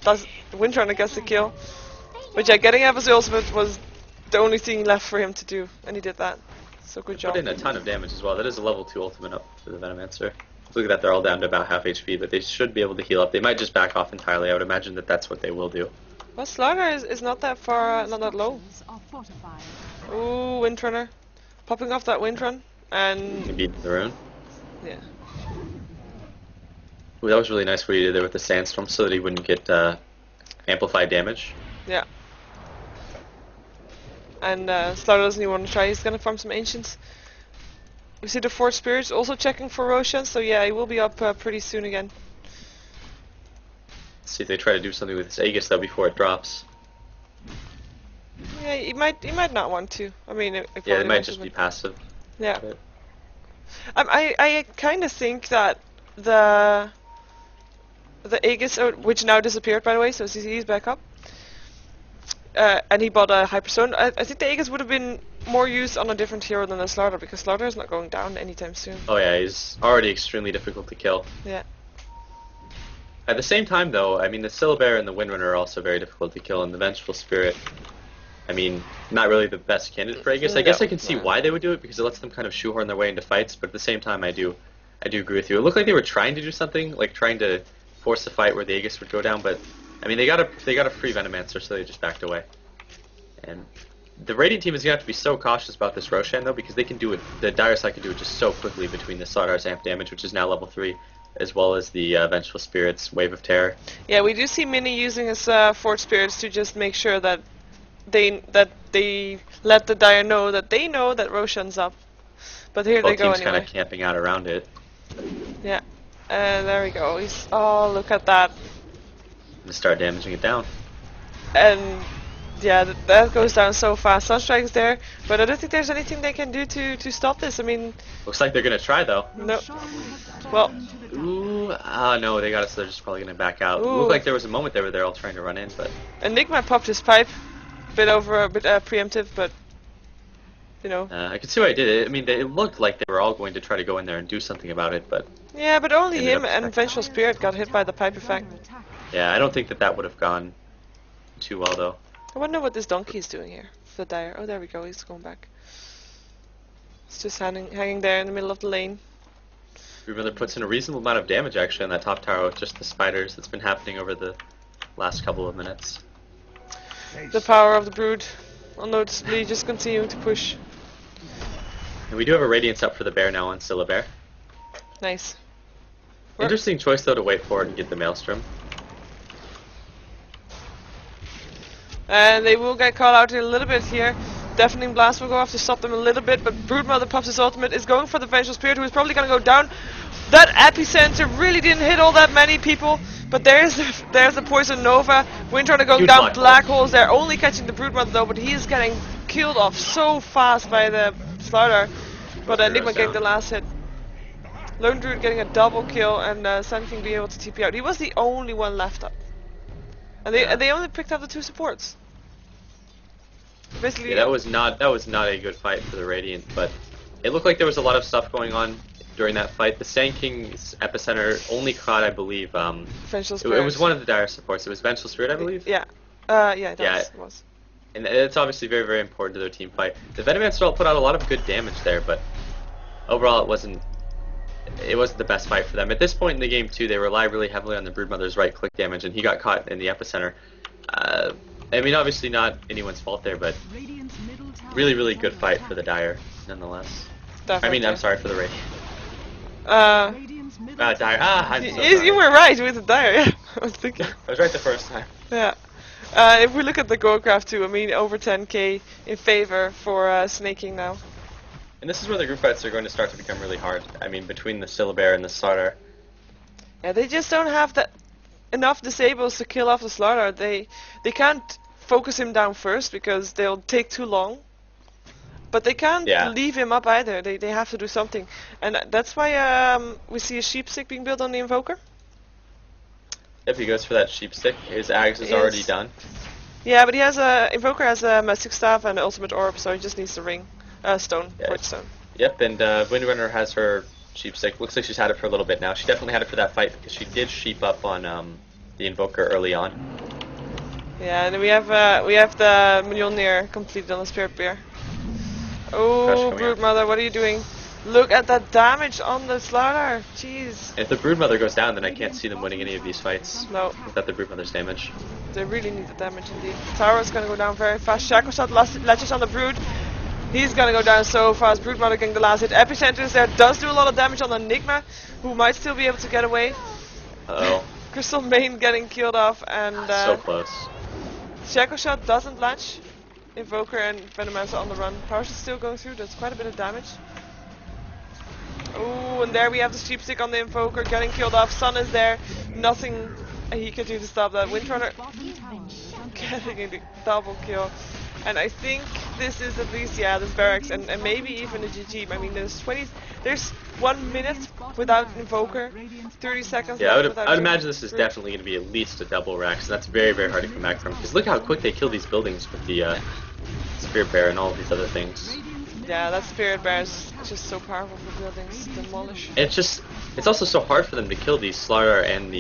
Does Windrunner gets the kill. But yeah, getting off his ultimate was the only thing left for him to do. And he did that. So good job. Put in a ton of damage as well. That is a level 2 ultimate up for the Venomancer. Look at that, they're all down to about half HP, but they should be able to heal up. They might just back off entirely. I would imagine that that's what they will do. Well, Slardar is not that far, not that low. Are fortified. Ooh, Windrunner. Popping off that Windrun. And Can beat the rune. yeah. Ooh, that was really nice what he did there with the Sandstorm so that he wouldn't get amplified damage. Yeah. And Slardar doesn't even want to try. He's gonna farm some Ancients. We see the Forge Spirits also checking for Roshan, so yeah, he will be up pretty soon again. Let's see if they try to do something with this Aegis though before it drops. Yeah, he might not want to. I mean, if Yeah, only it might wants just to, be but- passive. Yeah. But I kind of think that the the Aegis, which now disappeared by the way, so he's back up. And he bought a Hyperstone. I think the Aegis would have been more used on a different hero than the Slaughter, because Slaughter is not going down anytime soon. Oh yeah, he's already extremely difficult to kill. Yeah. At the same time, though, I mean, the Syllabear and the Windrunner are also very difficult to kill, and the Vengeful Spirit, I mean, not really the best candidate for Aegis. I guess I can see why they would do it, because it lets them kind of shoehorn their way into fights, but at the same time, I do agree with you. It looked like they were trying to do something, like trying to force a fight where the Aegis would go down, but, I mean, they got a free Venomancer, so they just backed away. And the Radiant team is going to have to be so cautious about this Roshan, though, because they can do it, the Dire side can do it just so quickly between the Slaughter's amp damage, which is now level 3, as well as the Vengeful Spirit's Wave of Terror. Yeah, we do see Mini using his Forge Spirits to just make sure that they let the Dire know that Roshan's up. But here they go anyway. Both teams kind of camping out around it. Yeah, and there we go. Oh, look at that. And start damaging it down. And yeah, that goes down so fast. Sunstrike is there, but I don't think there's anything they can do to stop this. I mean, looks like they're gonna try though. No. Well. Ooh, no, they got us. So they're just probably gonna back out. Ooh. It looked like there was a moment there where they're all trying to run in, but Enigma popped his pipe, a bit preemptive, but you know. I can see why he did it. I mean, it looked like they were all going to try to go in there and do something about it, but yeah, but only him and Vengeful Spirit got hit by the pipe effect. Yeah, I don't think that would have gone too well though. I wonder what this donkey is doing here. The Dire. Oh, there we go. He's going back. It's just hanging there in the middle of the lane. Broodmother puts in a reasonable amount of damage actually on that top tower with just the spiders that's been happening over the last couple of minutes. The power of the Brood, unnoticeably just continuing to push. And we do have a Radiance up for the bear now on Syllabear. Nice. Interesting choice though to wait for it and get the Maelstrom. And they will get caught out in a little bit here. Deafening Blast will go off to stop them a little bit, but Broodmother pops his ultimate, is going for the Vengeful Spirit, who is probably going to go down. That Epicenter really didn't hit all that many people, but there's the Poison Nova. Windrunner going down, black holes there, only catching the Broodmother though, but he is getting killed off so fast by the Slaughter. But Enigma getting the last hit. Lone Druid getting a double kill, and Sneyking being able to TP out. He was the only one left up. And they only picked up the 2 supports. Basically, yeah, that was not a good fight for the Radiant, but it looked like there was a lot of stuff going on during that fight. The Snayking's Epicenter only caught, I believe, Vengeful Spirit. It was one of the Dire supports. It was Vengeful Spirit, I believe. Yeah, it was. And it's obviously very, very important to their team fight. The Venomancer put out a lot of good damage there, but overall it wasn't the best fight for them. At this point in the game too, they rely really heavily on the Broodmother's right click damage, and he got caught in the Epicenter. I mean, obviously not anyone's fault there, but really, really good fight for the Dire, nonetheless. Definitely. I mean, I'm sorry for the Radiant. Dire. I'm so sorry. You were right with the Dire, yeah. I was thinking. I was right the first time. Yeah. If we look at the goal graph too, I mean, over 10k in favor for Sneyking now. And this is where the group fights are going to start to become really hard. I mean, between the Syllabear and the Slaughter. Yeah, they just don't have enough disables to kill off the Slaughter. They can't focus him down first because they'll take too long. But they can't leave him up either. They have to do something. And that's why we see a sheep stick being built on the Invoker. If he goes for that sheep stick, his Ags is already done. Yeah, but Invoker has a Mystic Staff and an Ultimate Orb, so he just needs the ring. Stone. Yep, and Windrunner has her sheep stick. Looks like she's had it for a little bit now. She definitely had it for that fight because she did sheep up on the Invoker early on. Yeah, and then we have the Mjolnir completed on the Spirit Bear. Oh, Broodmother, what are you doing? Look at that damage on the Slaughter. Jeez. If the Broodmother goes down, then I can't see them winning any of these fights. No. Without the Broodmother's damage. They really need the damage indeed. Tower's gonna go down very fast. Shackle Shot latches on the Brood. He's gonna go down so fast. Broodmother getting the last hit. Epicenter is there. Does do a lot of damage on the Enigma, who might still be able to get away. Uh-oh. Crystal Main getting killed off, and so close. Shackle Shot doesn't latch. Invoker and Venomancer on the run. Power is still going through. That's quite a bit of damage. Oh, and there we have the sheep stick on the Invoker getting killed off. Sun is there. Nothing he could do to stop that. Windrunner getting a double kill. And I think this is at least, this barracks and maybe even a GG. I mean, there's 1 minute without Invoker, 30 seconds Yeah, left without I would Druid. imagine this is definitely going to be at least a double rack, so that's very, very hard to come back from. Because look how quick they kill these buildings with the Spirit Bear and all of these other things. Yeah, that Spirit Bear is just so powerful for buildings to demolish. And it's also so hard for them to kill the Slardar and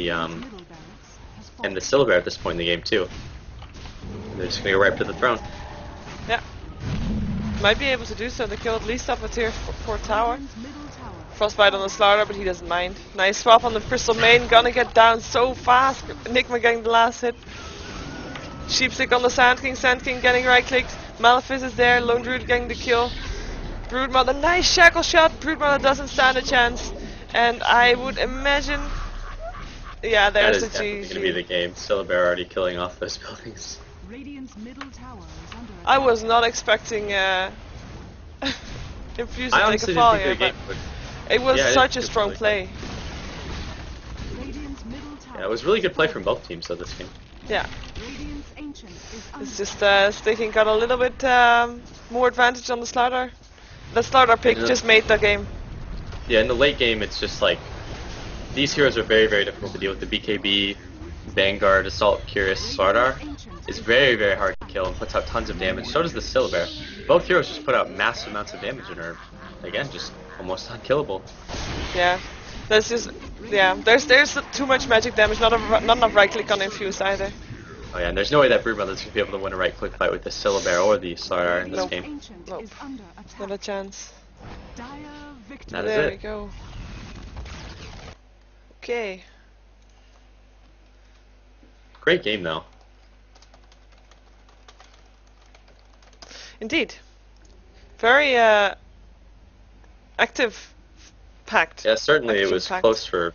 the Silver Bear at this point in the game too. They're just going to go right up to the throne. Yeah. Might be able to do so. They kill at least up a tier 4 tower. Frostbite on the Slardar, but he doesn't mind. Nice swap on the Crystal Main. Gonna get down so fast. Enigma getting the last hit. Sheepstick on the Sand King. Sand King getting right clicked. Malefice is there. Lone Druid getting the kill. Broodmother, nice shackle shot. Broodmother doesn't stand a chance. And I would imagine... Yeah, there's the That is definitely GG. going to be the game. Silver Bear already killing off those buildings. I was not expecting Infused I to take honestly a fall didn't here, think but the game would... it was Yeah, such a it's strong really play. Yeah, it was really good play from both teams though this game. Yeah. It's just Sneyking got a little bit more advantage on the Slardar. The Slardar pick just made the game. Yeah, in the late game, it's just like these heroes are very, very difficult to deal with. The BKB, Vanguard, Assault, Curious, Slardar is very, very hard to kill and puts out tons of damage. So does the Silver Bear. Both heroes just put out massive amounts of damage and are, again, just almost unkillable. Yeah. There's just there's too much magic damage. Not enough right click on Infused either. Oh yeah, and there's no way that Broodmother's going to be able to win a right click fight with the Silver Bear or the Slardar in this game. Nope. Not a chance. That is There it. we go. Okay. Great game though. Indeed. Very active, packed. Yeah, certainly it was Action-packed. close for